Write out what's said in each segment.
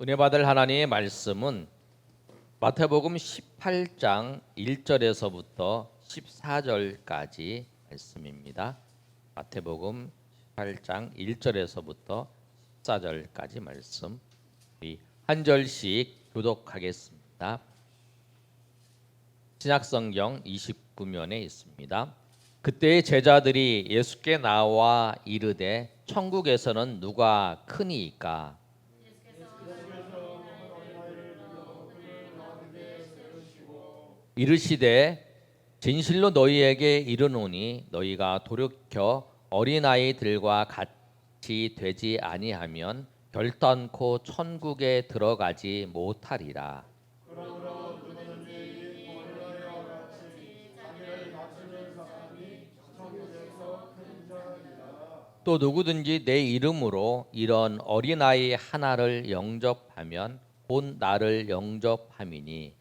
은혜 받을 하나님의 말씀은 마태복음 18장 1절에서부터 14절까지 말씀입니다. 마태복음 18장 1절에서부터 14절까지 말씀. 우리 한 절씩 교독하겠습니다. 신약성경 29면에 있습니다. 그때 제자들이 예수께 나와 이르되 천국에서는 누가 크니이까? 이르시되 진실로 너희에게 이르노니 너희가 돌이켜 어린아이들과 같이 되지 아니하면 결단코 천국에 들어가지 못하리라. 또 누구든지 내 이름으로 이런 어린아이 하나를 영접하면 곧 나를 영접함이니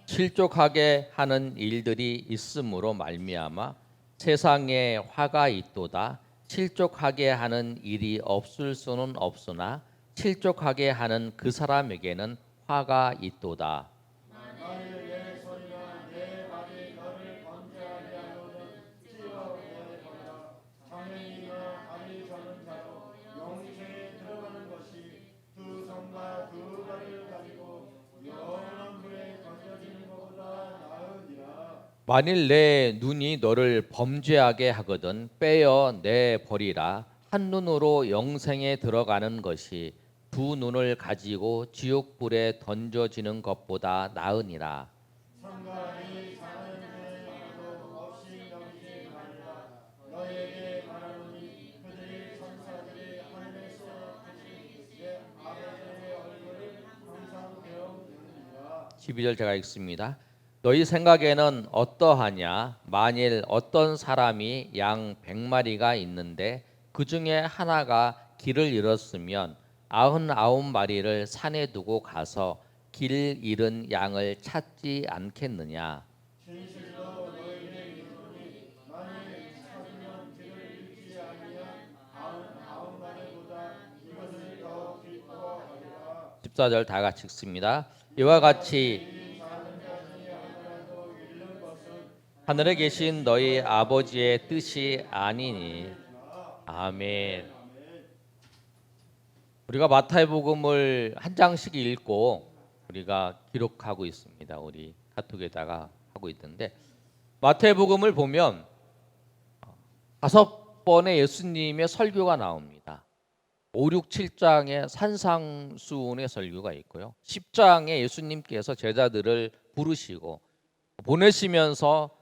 실족하게 하는 일들이 있음으로 말미암아 세상에 화가 있도다. 실족하게 하는 일이 없을 수는 없으나 실족하게 하는 그 사람에게는 화가 있도다. 만일 내 눈이 너를 범죄하게 하거든 빼어 내 버리라. 한 눈으로 영생에 들어가는 것이 두 눈을 가지고 지옥불에 던져지는 것보다 나으니라. 십이 절 제가 읽습니다. 너희 생각에는 어떠하냐? 만일 어떤 사람이 양 100마리가 있는데 그 중에 하나가 길을 잃었으면 99마리를 산에 두고 가서 길 잃은 양을 찾지 않겠느냐? 십사 절 다 같이 읽습니다. 이와 같이 하늘에 계신 너희 아버지의 뜻이 아니니. 아멘. 우리가 마태복음을 한 장씩 읽고 우리가 기록하고 있습니다. 우리 카톡에다가 하고 있던데 마태복음을 보면 5번의 예수님의 설교가 나옵니다. 5, 6, 7장에 산상수훈의 설교가 있고요. 10장에 예수님께서 제자들을 부르시고 보내시면서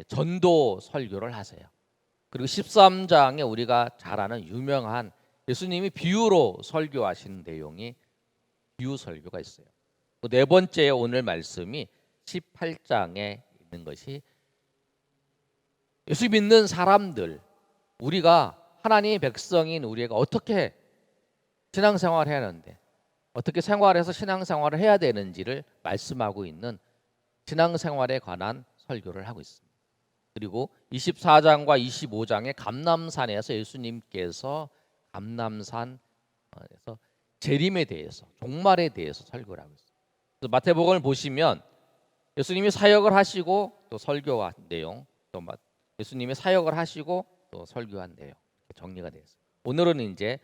전도 설교를 하세요. 그리고 13장에 우리가 잘 아는 유명한 예수님이 비유로 설교하신 내용이 비유 설교가 있어요. 네 번째 오늘 말씀이 18장에 있는 것이 예수 믿는 사람들, 우리가 하나님의 백성인 우리가 어떻게 신앙생활을 해야 하는데 어떻게 생활해서 신앙생활을 해야 되는지를 말씀하고 있는 신앙생활에 관한 설교를 하고 있습니다. 그리고 24장과 25장에 감람산에서 예수님께서 감람산에서 재림에 대해서 종말에 대해서 설교를 하고 있습니다. 그래서 마태복음을 보시면 예수님이 사역을 하시고 또 설교한 내용, 또 예수님이 사역을 하시고 또 설교한 내용 정리가 되어 있습니다. 오늘은 이제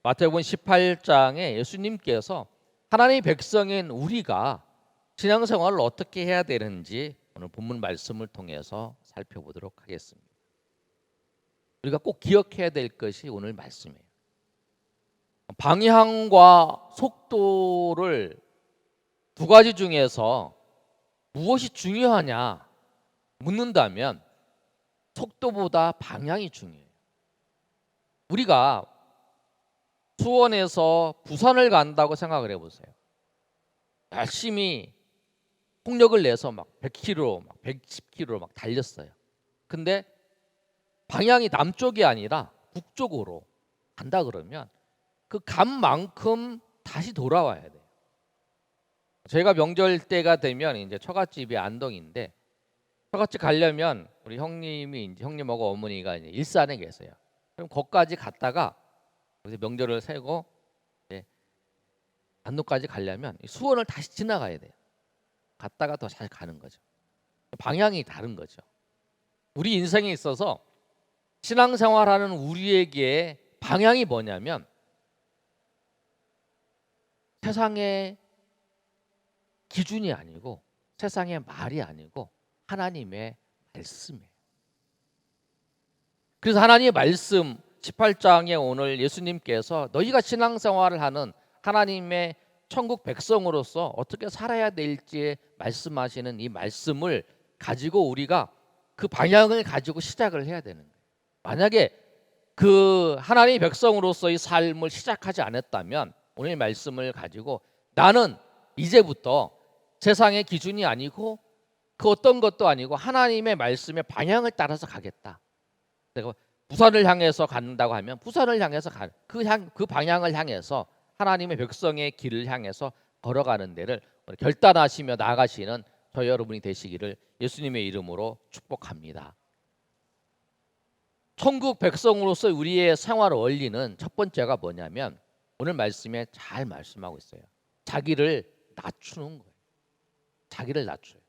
마태복음 18장에 예수님께서 하나님의 백성인 우리가 신앙생활을 어떻게 해야 되는지 오늘 본문 말씀을 통해서 살펴보도록 하겠습니다. 우리가 꼭 기억해야 될 것이 오늘 말씀이에요. 방향과 속도를 두 가지 중에서 무엇이 중요하냐 묻는다면 속도보다 방향이 중요해요. 우리가 수원에서 부산을 간다고 생각을 해보세요. 열심히 폭력을 내서 막 100km, 막 110km 막 달렸어요. 근데 방향이 남쪽이 아니라 북쪽으로 간다 그러면 그 간 만큼 다시 돌아와야 돼요. 저희가 명절 때가 되면 이제 처갓집이 안동인데 처갓집 가려면 우리 형님이 이제 형님하고 어머니가 이제 일산에 계세요. 그럼 거기까지 갔다가 그래서 명절을 세고 이제 안동까지 가려면 수원을 다시 지나가야 돼요. 갔다가 또 다시 가는 거죠. 방향이 다른 거죠. 우리 인생에 있어서 신앙생활하는 우리에게 방향이 뭐냐면 세상의 기준이 아니고 세상의 말이 아니고 하나님의 말씀이에요. 그래서 하나님의 말씀 18장에 오늘 예수님께서 너희가 신앙생활을 하는 하나님의 천국 백성으로서 어떻게 살아야 될지 말씀하시는 이 말씀을 가지고 우리가 그 방향을 가지고 시작을 해야 되는 거예요. 만약에 그 하나님의 백성으로서의 삶을 시작하지 않았다면 오늘 말씀을 가지고 나는 이제부터 세상의 기준이 아니고 그 어떤 것도 아니고 하나님의 말씀의 방향을 따라서 가겠다. 내가 부산을 향해서 간다고 하면 부산을 향해서 그 방향을 향해서 하나님의 백성의 길을 향해서 걸어가는 데를 결단하시며 나아가시는 저 여러분이 되시기를 예수님의 이름으로 축복합니다. 천국 백성으로서 우리의 생활 원리는 첫 번째가 뭐냐면 오늘 말씀에 잘 말씀하고 있어요. 자기를 낮추는 거예요. 자기를 낮춰요.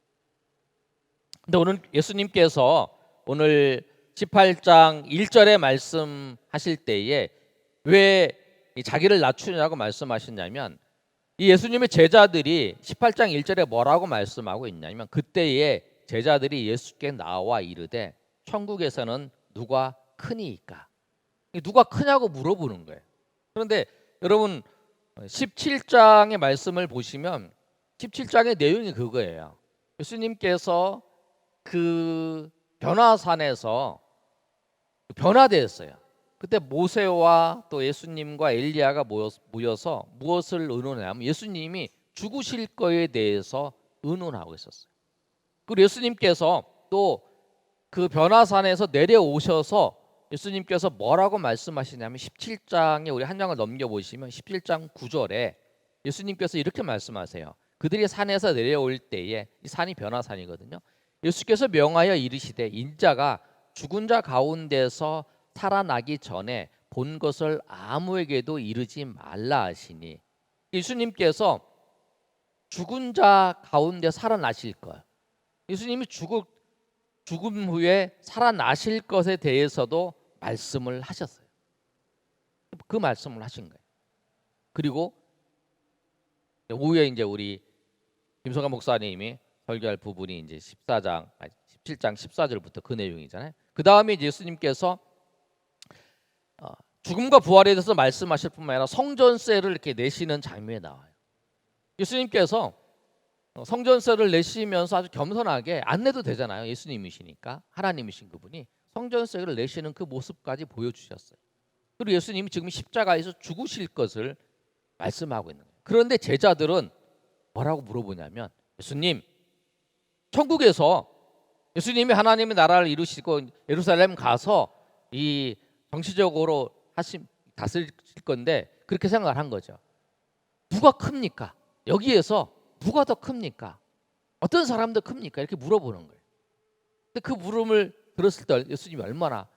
근데 오늘 예수님께서 오늘 18장 1절에 말씀하실 때에 왜 자기를 낮추냐고 말씀하셨냐면 이 예수님의 제자들이 18장 1절에 뭐라고 말씀하고 있냐면 그때에 제자들이 예수께 나와 이르되 천국에서는 누가 크니이까? 누가 크냐고 물어보는 거예요. 그런데 여러분 17장의 말씀을 보시면 17장의 내용이 그거예요. 예수님께서 그 변화산에서 변화되었어요. 그때 모세와 또 예수님과 엘리야가 모여서 무엇을 의논하냐면 예수님이 죽으실 거에 대해서 의논하고 있었어요. 그리고 예수님께서 또 그 변화산에서 내려오셔서 예수님께서 뭐라고 말씀하시냐면 17장에 우리 한 장을 넘겨보시면 17장 9절에 예수님께서 이렇게 말씀하세요. 그들이 산에서 내려올 때에 이 산이 변화산이거든요. 예수께서 명하여 이르시되 인자가 죽은 자 가운데서 살아나기 전에 본 것을 아무에게도 이르지 말라 하시니 예수님께서 죽은 자 가운데 살아나실 것 예수님이 죽음 후에 살아나실 것에 대해서도 말씀을 하셨어요. 그 말씀을 하신 거예요. 그리고 오후에 이제 우리 김성환 목사님이 설교할 부분이 이제 17장 14절부터 그 내용이잖아요. 그 다음에 이제 예수님께서 죽음과 부활에 대해서 말씀하실 뿐만 아니라 성전세를 이렇게 내시는 장면이 나와요. 예수님께서 성전세를 내시면서 아주 겸손하게 안 내도 되잖아요. 예수님이시니까 하나님이신 그분이 성전세를 내시는 그 모습까지 보여주셨어요. 그리고 예수님이 지금 십자가에서 죽으실 것을 말씀하고 있는 거예요. 그런데 제자들은 뭐라고 물어보냐면 예수님 천국에서 예수님이 하나님의 나라를 이루시고 예루살렘 가서 이 정치적으로 다스릴 건데 그렇게 생각을 한 거죠. 누가 큽니까? 여기에서 누가 더 큽니까? 어떤 사람도 큽니까? 이렇게 물어보는 거예요. 근데 그 물음을 들었을 때 예수님이 얼마나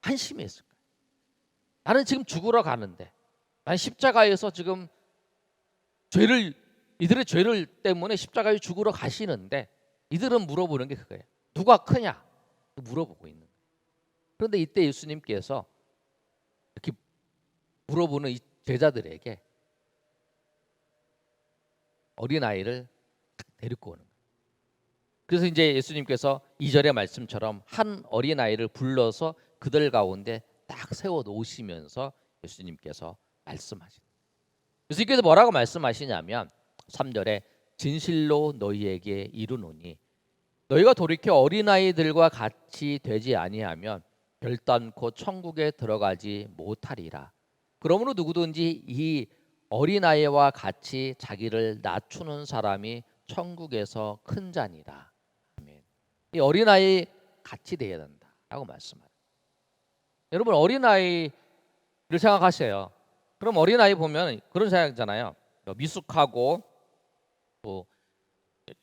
한심했을까요? 나는 지금 죽으러 가는데 나는 십자가에서 지금 이들의 죄를 때문에 십자가에 죽으러 가시는데 이들은 물어보는 게 그거예요. 누가 크냐? 물어보고 있는 거예요. 그런데 이때 예수님께서 이렇게 물어보는 이 제자들에게 어린아이를 데리고 오는 거예요. 그래서 이제 예수님께서 2절의 말씀처럼 한 어린아이를 불러서 그들 가운데 딱 세워 놓으시면서 예수님께서 말씀하시는 거예요. 예수님께서 뭐라고 말씀하시냐면 3절에 진실로 너희에게 이르노니 너희가 돌이켜 어린아이들과 같이 되지 아니하면 결단코 천국에 들어가지 못하리라. 그러므로 누구든지 이 어린아이와 같이 자기를 낮추는 사람이 천국에서 큰 자니라. 아멘. 이 어린아이 같이 돼야 된다라고 말씀합니다. 여러분 어린아이를 생각하세요. 그럼 어린아이 보면 그런 생각이잖아요. 미숙하고 또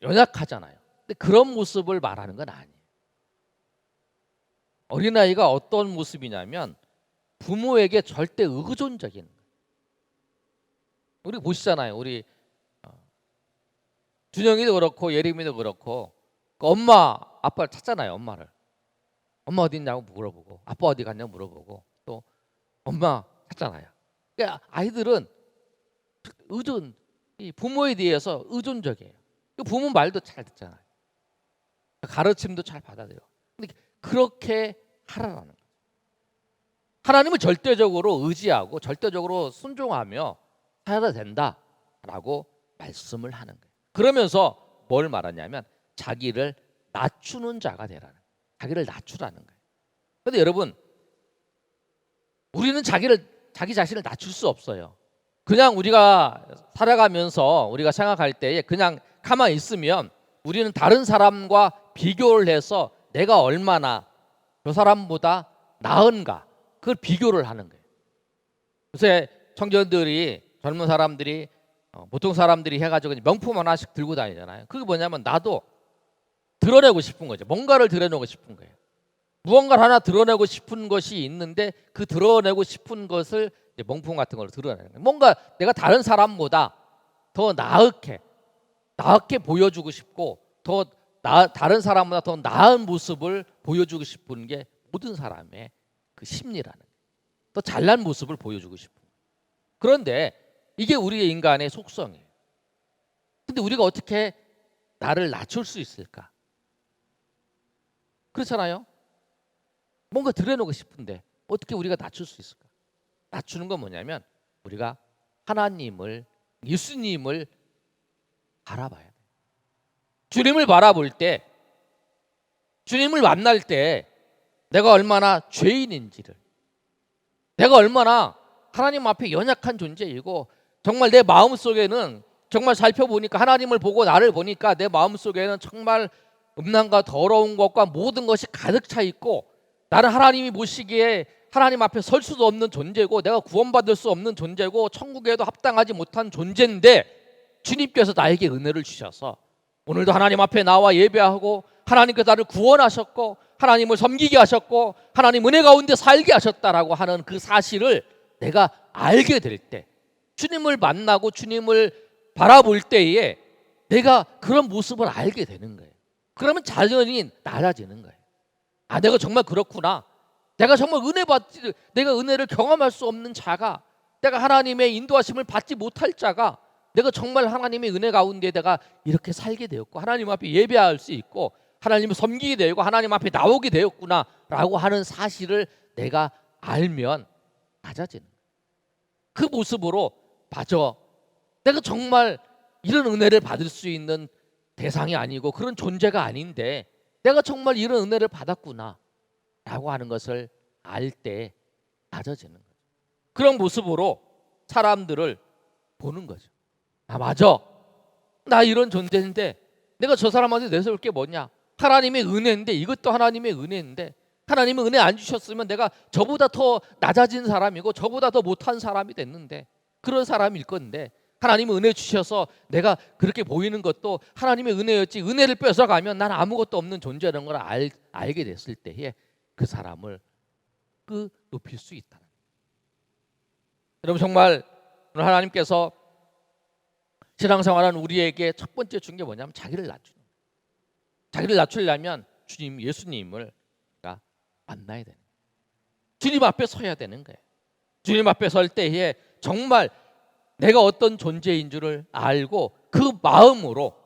연약하잖아요. 근데 그런 모습을 말하는 건 아니에요. 어린아이가 어떤 모습이냐면 부모에게 절대 의존적인 거예요. 우리 보시잖아요. 우리 준영이도 그렇고 예림이도 그렇고 그 엄마 아빠를 찾잖아요. 엄마를. 엄마 어디 있냐고 물어보고 아빠 어디 갔냐고 물어보고 또 엄마 찾잖아요. 그러니까 아이들은 이 부모에 대해서 의존적이에요. 부모 말도 잘 듣잖아요. 가르침도 잘 받아들여. 근데 그렇게 하라는 거예요. 하나님을 절대적으로 의지하고 절대적으로 순종하며 살아야 된다라고 말씀을 하는 거예요. 그러면서 뭘 말하냐면 자기를 낮추는 자가 되라는 거예요. 자기를 낮추라는 거예요. 그런데 여러분, 우리는 자기 자신을 낮출 수 없어요. 그냥 우리가 살아가면서 우리가 생각할 때에 그냥 가만히 있으면 우리는 다른 사람과 비교를 해서 내가 얼마나 저 사람보다 나은가 그걸 비교를 하는 거예요. 요새 청년들이 젊은 사람들이 보통 사람들이 해가지고 명품 하나씩 들고 다니잖아요. 그게 뭐냐면 나도 드러내고 싶은 거죠. 뭔가를 드러내고 싶은 거예요. 무언가를 하나 드러내고 싶은 것이 있는데 그 드러내고 싶은 것을 이제 명품 같은 걸로 드러내는 거예요. 뭔가 내가 다른 사람보다 더 나게 보여주고 싶고 다른 사람보다 더 나은 모습을 보여주고 싶은 게 모든 사람의 그 심리라는 거예요. 더 잘난 모습을 보여주고 싶은 거예요. 그런데 이게 우리의 인간의 속성이에요. 근데 우리가 어떻게 나를 낮출 수 있을까? 그렇잖아요. 뭔가 드러내고 싶은데 어떻게 우리가 낮출 수 있을까? 낮추는 건 뭐냐면 우리가 하나님을, 예수님을 바라봐야 돼요. 주님을 바라볼 때, 주님을 만날 때 내가 얼마나 죄인인지를, 내가 얼마나 하나님 앞에 연약한 존재이고 정말 내 마음속에는 정말 살펴보니까 하나님을 보고 나를 보니까 내 마음속에는 정말 음란과 더러운 것과 모든 것이 가득 차 있고 나는 하나님이 보시기에 하나님 앞에 설 수도 없는 존재고 내가 구원받을 수 없는 존재고 천국에도 합당하지 못한 존재인데 주님께서 나에게 은혜를 주셔서 오늘도 하나님 앞에 나와 예배하고 하나님께서 나를 구원하셨고 하나님을 섬기게 하셨고 하나님 은혜 가운데 살게 하셨다라고 하는 그 사실을 내가 알게 될 때, 주님을 만나고 주님을 바라볼 때에 내가 그런 모습을 알게 되는 거예요. 그러면 자연히 낮아지는 거예요. 아, 내가 정말 그렇구나. 내가 정말 내가 은혜를 경험할 수 없는 자가, 내가 하나님의 인도하심을 받지 못할 자가, 내가 정말 하나님의 은혜 가운데 내가 이렇게 살게 되었고 하나님 앞에 예배할 수 있고 하나님을 섬기게 되고 하나님 앞에 나오게 되었구나라고 하는 사실을 내가 알면 낮아지는 거예요. 그 모습으로 맞아, 내가 정말 이런 은혜를 받을 수 있는 대상이 아니고 그런 존재가 아닌데 내가 정말 이런 은혜를 받았구나 라고 하는 것을 알 때 낮아지는 거죠. 그런 모습으로 사람들을 보는 거죠. 아, 맞아, 나 이런 존재인데 내가 저 사람한테 내세울 게 뭐냐. 하나님의 은혜인데, 이것도 하나님의 은혜인데 하나님은 은혜 안 주셨으면 내가 저보다 더 낮아진 사람이고 저보다 더 못한 사람이 됐는데 그런 사람일 건데 하나님은 은혜 주셔서 내가 그렇게 보이는 것도 하나님의 은혜였지, 은혜를 뺏어가면 난 아무것도 없는 존재라는 걸 알게 됐을 때에 그 사람을 높일 수 있다는 거예요. 여러분, 정말 오늘 하나님께서 신앙생활하는 우리에게 첫 번째 준 게 뭐냐면 자기를 낮추는 거예요. 자기를 낮추려면 예수님을 만나야 되는 거예요. 주님 앞에 서야 되는 거예요. 주님 앞에 설 때에 정말 내가 어떤 존재인 줄을 알고 그 마음으로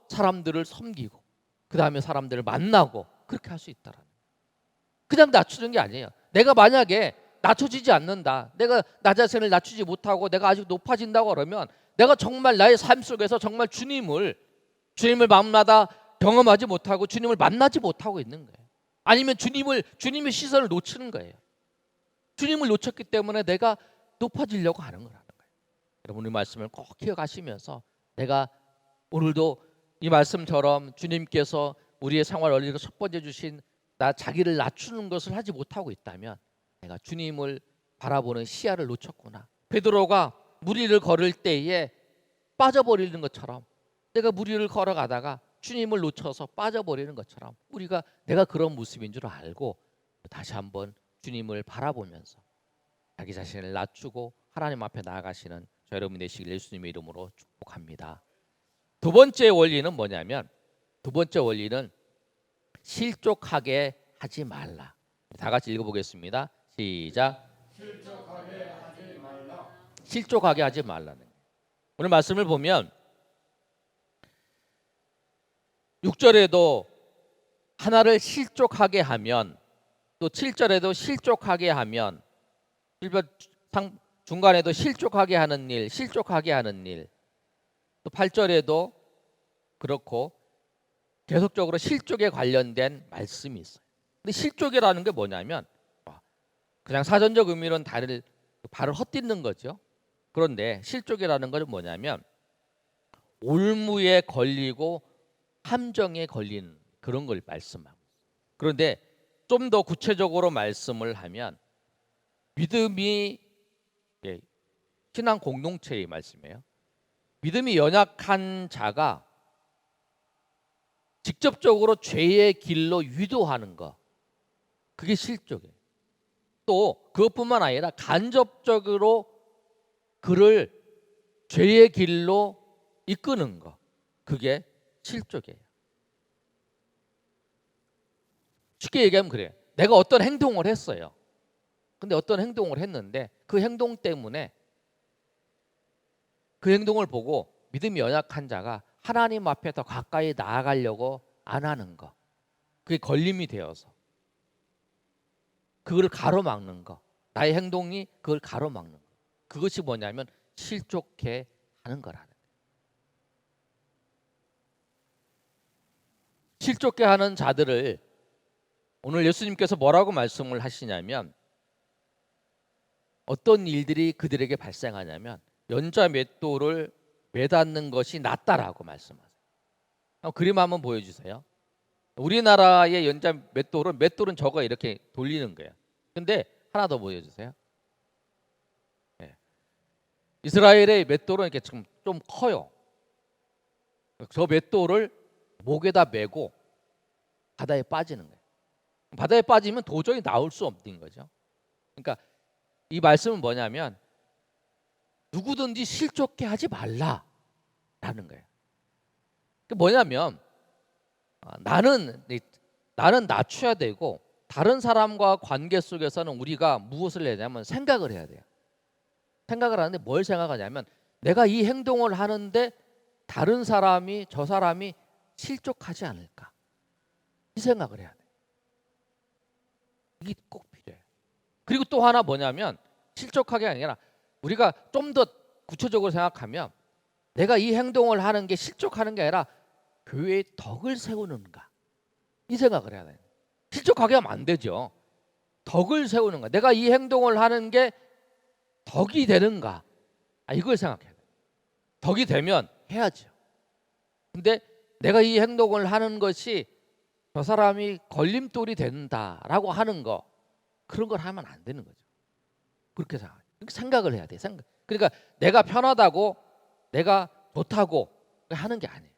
사람들을 섬기고 그 다음에 사람들을 만나고 그렇게 할 수 있다라는 거예요. 그냥 낮추는 게 아니에요. 내가 만약에 낮춰지지 않는다, 내가 나 자신을 낮추지 못하고 내가 아직 높아진다고 그러면 내가 정말 나의 삶 속에서 정말 주님을 밤마다 경험하지 못하고 주님을 만나지 못하고 있는 거예요. 아니면 주님의 시선을 놓치는 거예요. 주님을 놓쳤기 때문에 내가 높아지려고 하는 거라는 거예요. 여러분, 이 말씀을 꼭 기억하시면서 내가 오늘도 이 말씀처럼 주님께서 우리의 생활 원리로 첫 번째 주신 자기를 낮추는 것을 하지 못하고 있다면 내가 주님을 바라보는 시야를 놓쳤구나. 베드로가 물 위를 걸을 때에 빠져버리는 것처럼, 내가 물 위를 걸어가다가 주님을 놓쳐서 빠져버리는 것처럼 우리가 내가 그런 모습인 줄 알고 다시 한번 주님을 바라보면서 자기 자신을 낮추고 하나님 앞에 나아가시는 저 여러분 되시길 예수님의 이름으로 축복합니다. 두 번째 원리는 뭐냐면, 두 번째 원리는 실족하게 하지 말라. 다 같이 읽어보겠습니다. 시작. 실족하게 하지 말라는. 오늘 말씀을 보면 6절에도 하나를 실족하게 하면, 또 7절에도 실족하게 하면, 중간에도 실족하게 하는 일, 실족하게 하는 일, 또 8절에도 그렇고 계속적으로 실족에 관련된 말씀이 있어요. 근데 실족이라는 게 뭐냐면 그냥 사전적 의미로는 발을 헛디디는 거죠. 그런데 실족이라는 것은 뭐냐면 올무에 걸리고 함정에 걸린 그런 걸 말씀하고 있어요. 그런데 좀 더 구체적으로 말씀을 하면 믿음이, 신앙 공동체의 말씀이에요. 믿음이 연약한 자가 직접적으로 죄의 길로 유도하는 것, 그게 실족이에요. 또 그것뿐만 아니라 간접적으로 그를 죄의 길로 이끄는 것, 그게 실족이에요. 쉽게 얘기하면 그래요. 내가 어떤 행동을 했어요. 근데 어떤 행동을 했는데 그 행동 때문에, 그 행동을 보고 믿음이 연약한 자가 하나님 앞에 더 가까이 나아가려고 안 하는 거, 그게 걸림이 되어서 그걸 가로막는 거, 나의 행동이 그걸 가로막는 거, 그것이 뭐냐면 실족해 하는 거라는 거예요. 실족해 하는 자들을 오늘 예수님께서 뭐라고 말씀을 하시냐면, 어떤 일들이 그들에게 발생하냐면 연자 맷돌을 매닫는 것이 낫다라고 말씀하세요. 그림 한번 보여주세요. 우리나라의 연자 맷돌은 저거 이렇게 돌리는 거예요. 근데 하나 더 보여주세요. 네. 이스라엘의 맷돌은 이렇게 좀 커요. 저 맷돌을 목에다 메고 바다에 빠지는 거예요. 바다에 빠지면 도저히 나올 수 없는 거죠. 그러니까 이 말씀은 뭐냐면 누구든지 실족해 하지 말라라는 거예요. 그게 뭐냐면 나는 낮춰야 되고, 다른 사람과 관계 속에서는 우리가 무엇을 해야 되냐면 생각을 해야 돼요. 생각을 하는데 뭘 생각하냐면 내가 이 행동을 하는데 다른 사람이, 저 사람이 실족하지 않을까, 이 생각을 해야 돼요. 이게 꼭 필요해요. 그리고 또 하나 뭐냐면 실족하게 아니라 우리가 좀 더 구체적으로 생각하면 내가 이 행동을 하는 게 실족하는 게 아니라 교회의 덕을 세우는가, 이 생각을 해야 돼요. 실족하게 하면 안 되죠. 덕을 세우는가, 내가 이 행동을 하는 게 덕이 되는가, 이걸 생각해야 돼요. 덕이 되면 해야죠. 근데 내가 이 행동을 하는 것이 저 사람이 걸림돌이 된다라고 하는 거, 그런 걸 하면 안 되는 거죠. 그렇게 생각을 해야 돼. 그러니까 내가 편하다고, 내가 좋다고 하는 게 아니에요.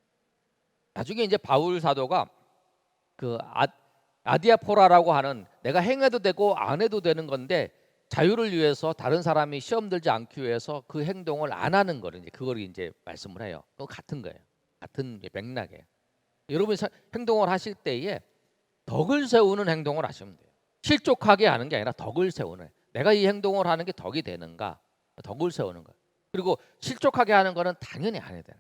나중에 이제 바울 사도가 그 아디아포라라고 하는, 내가 행해도 되고 안 해도 되는 건데 자유를 위해서 다른 사람이 시험 들지 않기 위해서 그 행동을 안 하는 거를 이제 그걸 이제 말씀을 해요. 그거 같은 거예요. 같은 맥락이에요. 여러분이 행동을 하실 때에 덕을 세우는 행동을 하시면 돼요. 실족하게 하는 게 아니라 덕을 세우는, 내가 이 행동을 하는 게 덕이 되는가, 덕을 세우는 거예요. 그리고 실족하게 하는 거는 당연히 안 해야 돼요.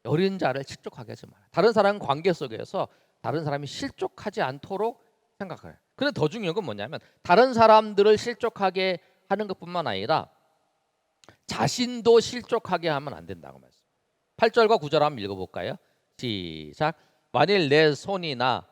어린 자를 실족하게 하지 마라. 다른 사람 관계 속에서 다른 사람이 실족하지 않도록 생각해요. 근데 더 중요한 건 뭐냐면 다른 사람들을 실족하게 하는 것뿐만 아니라 자신도 실족하게 하면 안 된다고 말씀. 8절과 9절 한번 읽어볼까요? 시작. 만일 내 손이나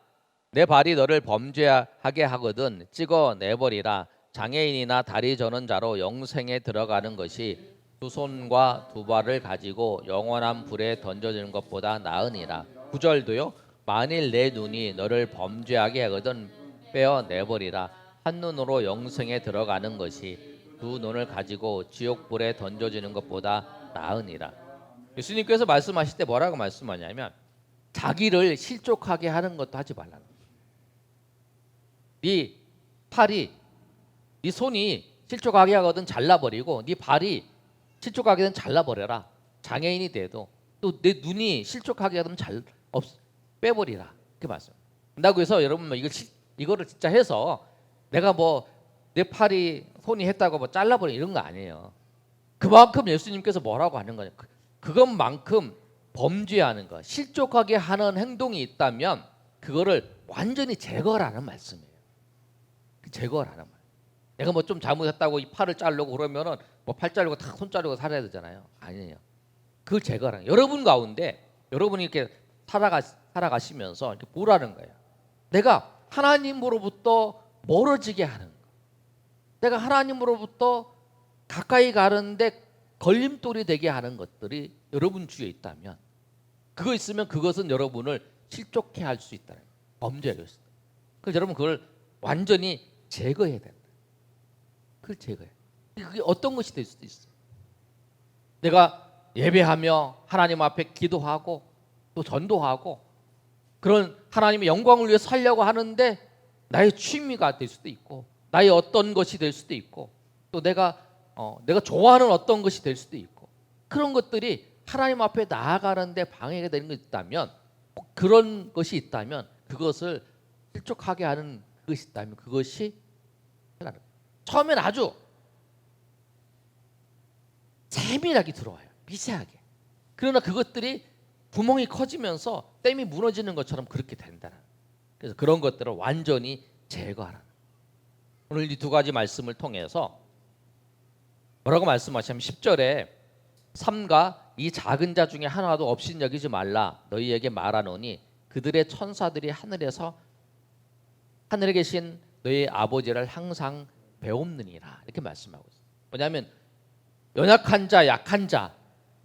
내 발이 너를 범죄하게 하거든 찍어 내버리라. 장애인이나 다리 저는 자로 영생에 들어가는 것이 두 손과 두 발을 가지고 영원한 불에 던져지는 것보다 나으니라. 9절도요. 만일 내 눈이 너를 범죄하게 하거든 빼어 내버리라. 한 눈으로 영생에 들어가는 것이 두 눈을 가지고 지옥불에 던져지는 것보다 나으니라. 예수님께서 말씀하실 때 뭐라고 말씀하냐면 자기를 실족하게 하는 것도 하지 말라는 거예요. 네 팔이, 네 손이 실족하게 하거든 잘라버리고, 네 발이 실족하게 되면 잘라버려라. 장애인이 돼도 또 내 눈이 실족하게 하면 빼버리라. 그렇게 말씀. 한다고 해서 여러분 이거를 진짜 해서 내가 뭐 내 팔이 손이 했다고 뭐 잘라버리 이런 거 아니에요. 그만큼 예수님께서 뭐라고 하는 거냐? 그것만큼 범죄하는 거, 실족하게 하는 행동이 있다면 그거를 완전히 제거하라는 말씀이에요. 제거하라는 말. 내가 뭐 좀 잘못했다고 이 팔을 자르고 그러면은 뭐 팔 자르고 다 손 자르고 살아야 되잖아요. 아니에요. 그걸 제거하라는 거예요. 여러분 가운데 여러분이 이렇게 살아가시면서 이렇게 보라는 거예요. 내가 하나님으로부터 멀어지게 하는 거. 내가 하나님으로부터 가까이 가는데 걸림돌이 되게 하는 것들이 여러분 주위에 있다면 그거 있으면 그것은 여러분을 실족해 할 수 있다는 거예요. 범죄를 했다. 그래서 여러분 그걸 완전히 제거해야 된다. 그걸 제거해. 그게 어떤 것이 될 수도 있어. 내가 예배하며 하나님 앞에 기도하고 또 전도하고 그런 하나님의 영광을 위해 살려고 하는데 나의 취미가 될 수도 있고 나의 어떤 것이 될 수도 있고 또 내가 좋아하는 어떤 것이 될 수도 있고 그런 것들이 하나님 앞에 나아가는데 방해가 되는 게 있다면 그런 것이 있다면 그것을 실족하게 하는 그것이 있다면 그것이 처음엔 아주 세밀하게 들어와요. 미세하게. 그러나 그것들이 구멍이 커지면서 댐이 무너지는 것처럼 그렇게 된다는. 그래서 그런 것들을 완전히 제거하라는. 오늘 이 두 가지 말씀을 통해서 뭐라고 말씀하시냐면 10절에 삼가 이 작은 자 중에 하나도 없인 여기지 말라 너희에게 말하노니 그들의 천사들이 하늘에 계신 너희 아버지를 항상 배움느니라 이렇게 말씀하고 있어요. 뭐냐면 연약한 자, 약한 자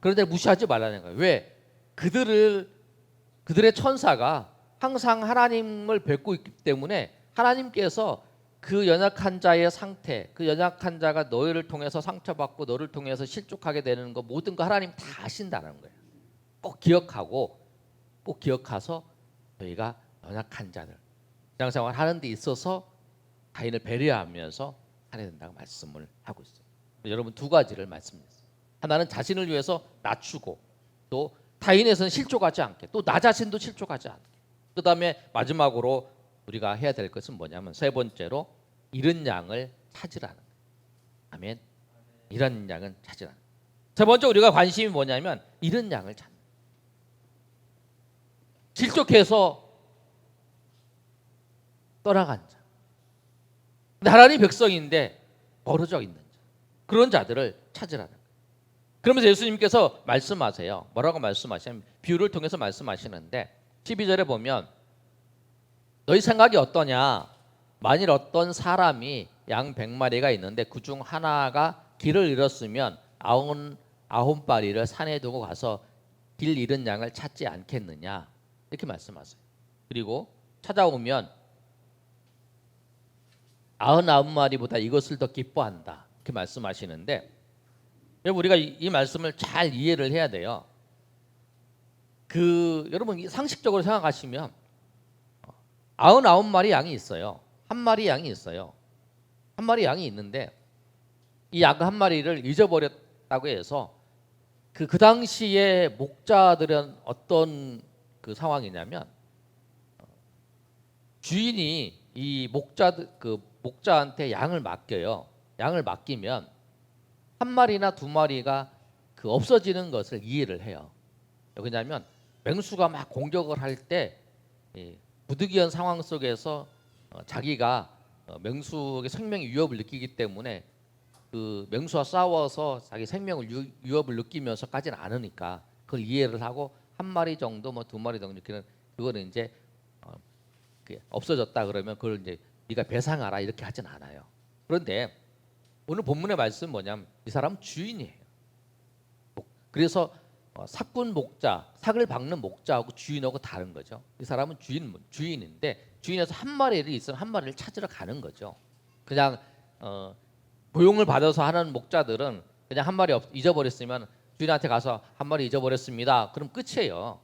그런 데 무시하지 말라는 거예요. 왜? 그들의 천사가 항상 하나님을 뵙고 있기 때문에 하나님께서 그 연약한 자의 상태, 그 연약한 자가 너희를 통해서 상처받고 너를 통해서 실족하게 되는 거 모든 거 하나님 다 아신다는 거예요. 꼭 기억하서 너희가 연약한 자들 신앙생활 하는 데 있어서 타인을 배려하면서 살아야 된다고 말씀을 하고 있어요. 여러분 두 가지를 말씀드렸어요. 하나는 자신을 위해서 낮추고 또 타인에서는 실족하지 않게 또 나 자신도 실족하지 않게 그 다음에 마지막으로 우리가 해야 될 것은 뭐냐면 세 번째로 잃은 양을 찾으라는 거예요. 아멘. 잃은 양을 찾으라는 거예요. 세 번째 우리가 관심이 뭐냐면 잃은 양을 찾는 거예요. 실족해서 떠나간 자 근데 하나님 백성인데 벌어져 있는 자 그런 자들을 찾으라는 거예요. 그러면서 예수님께서 말씀하세요. 뭐라고 말씀하시냐면 비유를 통해서 말씀하시는데 12절에 보면 너희 생각이 어떠냐? 만일 어떤 사람이 양 100마리가 있는데 그중 하나가 길을 잃었으면 99마리를 산에 두고 가서 길 잃은 양을 찾지 않겠느냐? 이렇게 말씀하세요. 그리고 찾아오면 99마리보다 이것을 더 기뻐한다. 이렇게 말씀하시는데 우리가 이 말씀을 잘 이해를 해야 돼요. 여러분 상식적으로 생각하시면 99마리 양이 있어요. 한 마리 양이 있어요. 한 마리 양이 있는데 이 양 한 마리를 잊어버렸다고 해서 그 당시에 목자들은 어떤 그 상황이냐면 주인이 이 목자한테 양을 맡겨요. 양을 맡기면 한 마리나 두 마리가 없어지는 것을 이해를 해요. 왜냐하면 맹수가 막 공격을 할 때 부득이한 상황 속에서 자기가 맹수에게 생명의 위협을 느끼기 때문에 그 맹수와 싸워서 자기 생명을 위협을 느끼면서까지는 않으니까 그걸 이해를 하고 한 마리 정도 뭐 두 마리 정도 이렇게는 그거는 이제 없어졌다 그러면 그걸 이제 네가 배상하라 이렇게 하진 않아요. 그런데 오늘 본문의 말씀은 뭐냐면 이 사람은 주인이에요. 그래서 삭을 박는 목자하고 주인하고 다른 거죠. 이 사람은 주인인데 주인에서 한 마리를 있으면 한 마리를 찾으러 가는 거죠. 그냥 고용을 받아서 하는 목자들은 그냥 한 마리 잊어버렸으면 주인한테 가서 한 마리 잊어버렸습니다. 그럼 끝이에요.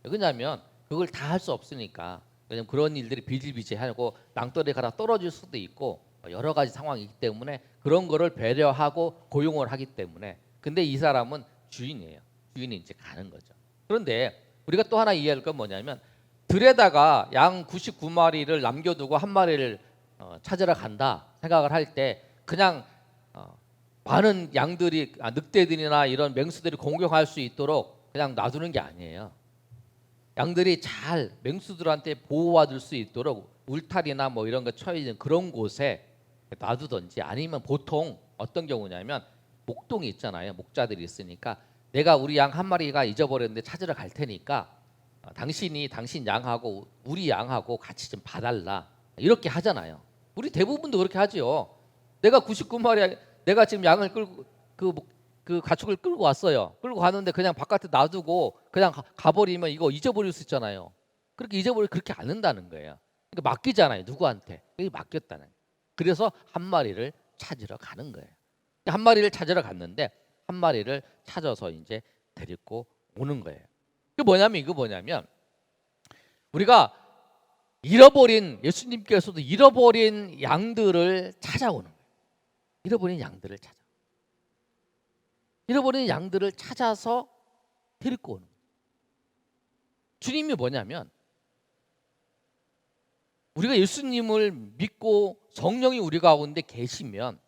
왜냐하면 그걸 다 할 수 없으니까. 왜냐면 그런 일들이 비일비재하고 낭떠러리 가다 떨어질 수도 있고 여러 가지 상황이기 때문에 그런 거를 배려하고 고용을 하기 때문에. 근데 이 사람은 주인이에요. 주인이 이제 가는 거죠. 그런데 우리가 또 하나 이해할 건 뭐냐면 들에다가 양 99마리를 남겨두고 한 마리를 찾으러 간다 생각을 할 때 그냥 많은 양들이 늑대들이나 이런 맹수들이 공격할 수 있도록 그냥 놔두는 게 아니에요. 양들이 잘 맹수들한테 보호받을 수 있도록 울타리나 뭐 이런 거 처해 있는 그런 곳에 놔두든지 아니면 보통 어떤 경우냐면 목동이 있잖아요. 목자들이 있으니까 내가 우리 양 한 마리가 잊어버렸는데 찾으러 갈 테니까 당신이 당신 양하고 우리 양하고 같이 좀 봐달라 이렇게 하잖아요. 우리 대부분도 그렇게 하지요. 내가 99마리 내가 지금 양을 끌고 그 가축을 끌고 왔어요. 끌고 가는데 그냥 바깥에 놔두고 그냥 가버리면 이거 잊어버릴 수 있잖아요. 그렇게 안 한다는 거예요. 그러니까 맡기잖아요. 누구한테? 여기 맡겼다는 거예요. 그래서 한 마리를 찾으러 가는 거예요. 한 마리를 찾으러 갔는데 한 마리를 찾아서 이제 데리고 오는 거예요. 이거 뭐냐면 우리가 예수님께서도 잃어버린 양들을 찾아오는 거예요. 잃어버린 양들을 찾아서 데리고 오는 거예요. 주님이 뭐냐면 우리가 예수님을 믿고 성령이 우리 가운데 계시면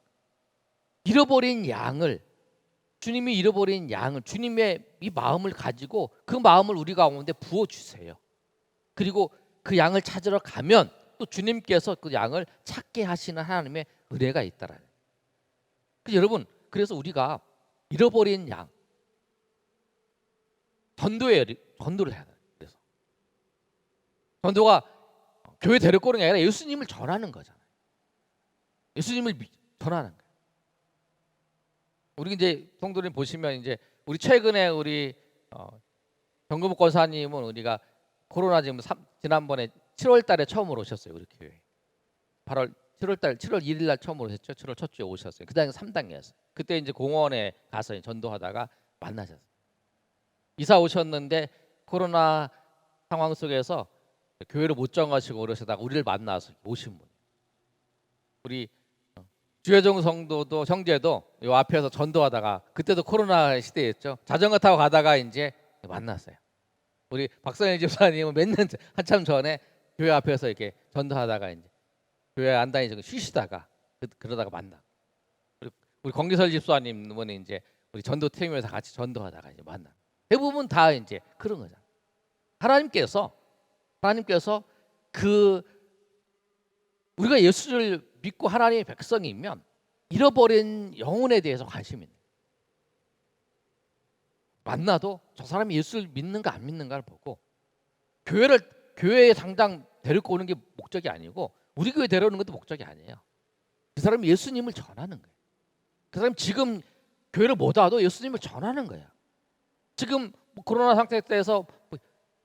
주님이 잃어버린 양을 주님의 이 마음을 가지고 그 마음을 우리 가운데 부어주세요. 그리고 그 양을 찾으러 가면 또 주님께서 그 양을 찾게 하시는 하나님의 은혜가 있다라는 거예요. 여러분, 그래서 우리가 잃어버린 양 전도를 해야 돼요. 그래서 전도가 교회 데리고 오는 게 아니라 예수님을 전하는 거잖아요. 예수님을 전하는 거예요. 우리 이제 성도님 보시면 이제 우리 최근에 우리 정금욱 권사님은 우리가 코로나 지난번에 7월달에 처음으로 오셨어요. 우리 교회 7월 1일 처음으로 오셨죠. 7월 첫 주에 오셨어요. 그다음에 3단계였어요. 그때 이제 공원에 가서 전도하다가 만나셨어요. 이사 오셨는데 코로나 상황 속에서 교회를 못 정하시고 그러시다가 우리를 만나서 오신 분. 우리 주혜정 성도도 형제도 이 앞에서 전도하다가 그때도 코로나 시대였죠. 자전거 타고 가다가 이제 만났어요. 우리 박선일 집사님은 몇 년 한참 전에 교회 앞에서 이렇게 전도하다가 이제 교회 안 다니시고 쉬시다가 그러다가 만나. 우리 권기설 집사님은 이제 우리 전도 팀에서 같이 전도하다가 이제 만나. 대부분 다 이제 그런 거잖아. 하나님께서 우리가 예수를 믿고 하나님의 백성이면 잃어버린 영혼에 대해서 관심이 있는 거예요. 만나도 저 사람이 예수를 믿는가 안 믿는가를 보고 교회에 당장 데리고 오는 게 목적이 아니고 우리 교회 데려오는 것도 목적이 아니에요. 그 사람이 예수님을 전하는 거예요. 그 사람이 지금 교회를 못 와도 예수님을 전하는 거예요. 지금 코로나 상태에서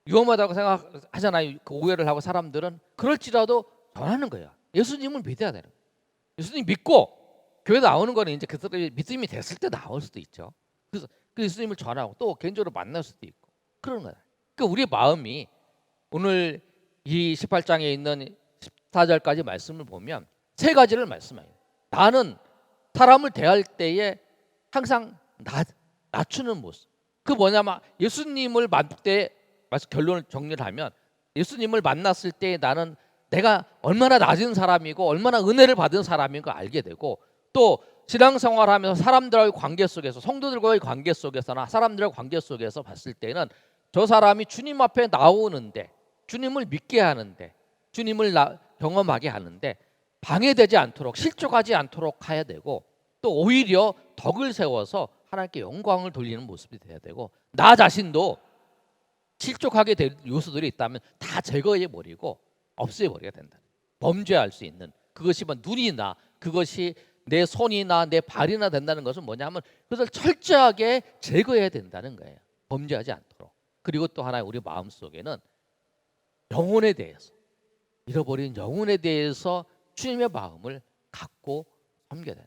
위험하다고 생각하잖아요. 그 오해를 하고 사람들은 그럴지라도 전하는 거예요. 예수님을 믿어야 되는 거예요. 예수님 믿고 교회 나오는 거는 이제 그 사람이 믿음이 됐을 때 나올 수도 있죠. 그래서 그 예수님을 전하고 또 개인적으로 만날 수도 있고 그런 거예요. 그러니까 우리의 마음이 오늘 이 18장에 있는 14절까지 말씀을 보면 세 가지를 말씀해요. 나는 사람을 대할 때에 항상 낮추는 모습. 그 뭐냐면 예수님을 만날 때 결론을 정리를 하면 예수님을 만났을 때 나는 내가 얼마나 낮은 사람이고 얼마나 은혜를 받은 사람인 걸 알게 되고 또 신앙생활하면서 사람들과의 관계 속에서 성도들과의 관계 속에서나 사람들과의 관계 속에서 봤을 때는 저 사람이 주님 앞에 나오는데 주님을 믿게 하는데 주님을 경험하게 하는데 방해되지 않도록 실족하지 않도록 해야 되고 또 오히려 덕을 세워서 하나님께 영광을 돌리는 모습이 돼야 되고 나 자신도 실족하게 될 요소들이 있다면 다 제거해 버리고 없애 버려야 된다. 범죄할 수 있는 그것이 뭐 눈이나 그것이 내 손이나 내 발이나 된다는 것은 뭐냐면 그것을 철저하게 제거해야 된다는 거예요. 범죄하지 않도록. 그리고 또 하나 우리 마음속에는 영혼에 대해서 잃어버린 영혼에 대해서 주님의 마음을 갖고 섬겨야 돼요.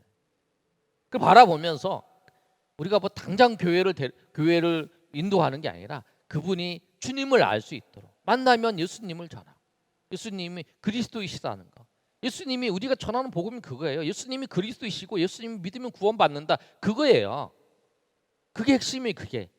그걸 바라보면서 우리가 뭐 당장 교회를 인도하는 게 아니라 그분이 주님을 알 수 있도록 만나면 예수님을 전하고 예수님이 그리스도이시다는 거. 예수님이 우리가 전하는 복음이 그거예요. 예수님이 그리스도이시고 예수님이 믿으면 구원받는다. 그거예요. 그게 핵심이 그게.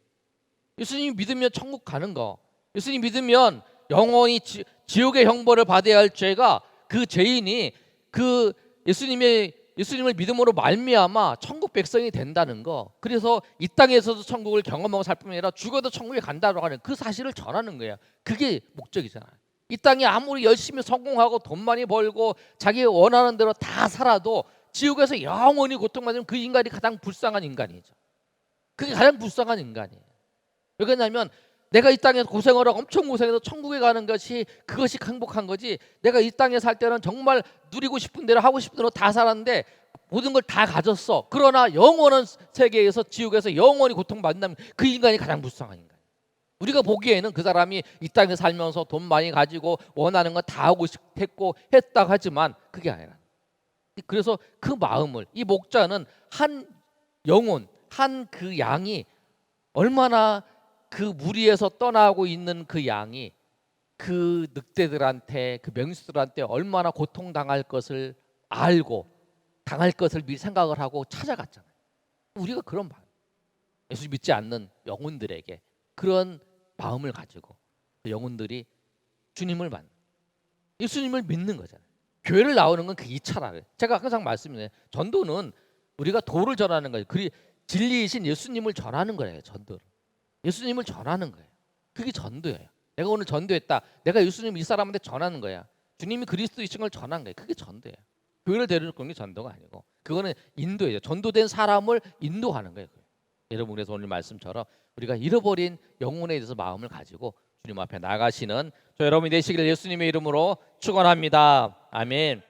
예수님이 믿으면 천국 가는 거. 예수님 믿으면 영원히 지옥의 형벌을 받아야 할 죄가 그 죄인이 그 예수님을 믿음으로 말미암아 천국 백성이 된다는 거. 그래서 이 땅에서도 천국을 경험하고 살 뿐만 아니라 죽어도 천국에 간다고 하는 그 사실을 전하는 거예요. 그게 목적이잖아요. 이 땅에 아무리 열심히 성공하고 돈 많이 벌고 자기 원하는 대로 다 살아도 지옥에서 영원히 고통받는 그 인간이 가장 불쌍한 인간이죠. 그게 가장 불쌍한 인간이에요. 왜 그러냐면 내가 이 땅에서 고생을 하고 엄청 고생해서 천국에 가는 것이 그것이 행복한 거지, 내가 이 땅에 살 때는 정말 누리고 싶은 대로 하고 싶은 대로 다 살았는데 모든 걸 다 가졌어. 그러나 영원한 세계에서 지옥에서 영원히 고통받는다면 그 인간이 가장 불쌍한 인간. 우리가 보기에는 그 사람이 이 땅에 살면서 돈 많이 가지고 원하는 거 다 하고 싶고 했다 하지만 그게 아니라, 그래서 그 마음을, 이 목자는 한 영혼, 한 그 양이 얼마나 그 무리에서 떠나고 있는 그 양이 그 늑대들한테, 그 맹수들한테 얼마나 고통당할 것을 알고 당할 것을 미리 생각을 하고 찾아갔잖아요. 우리가 그런 마음, 예수 믿지 않는 영혼들에게 그런 마음을 가지고 그 영혼들이 주님을 만나 예수님을 믿는 거잖아요. 교회를 나오는 건 그 2차라는, 제가 항상 말씀드려요. 전도는 우리가 도를 전하는 거예요. 진리이신 예수님을 전하는 거예요. 전도를 예수님을 전하는 거예요. 그게 전도예요. 내가 오늘 전도했다, 내가 예수님 이 사람한테 전하는 거야. 주님이 그리스도이신 걸 전한 거예요. 그게 전도예요. 교회를 데려오는 게 전도가 아니고 그거는 인도예요. 전도된 사람을 인도하는 거예요. 여러분, 그래서 오늘 말씀처럼 우리가 잃어버린 영혼에 대해서 마음을 가지고 주님 앞에 나가시는 저 여러분이 되시기를 예수님의 이름으로 축원합니다. 아멘.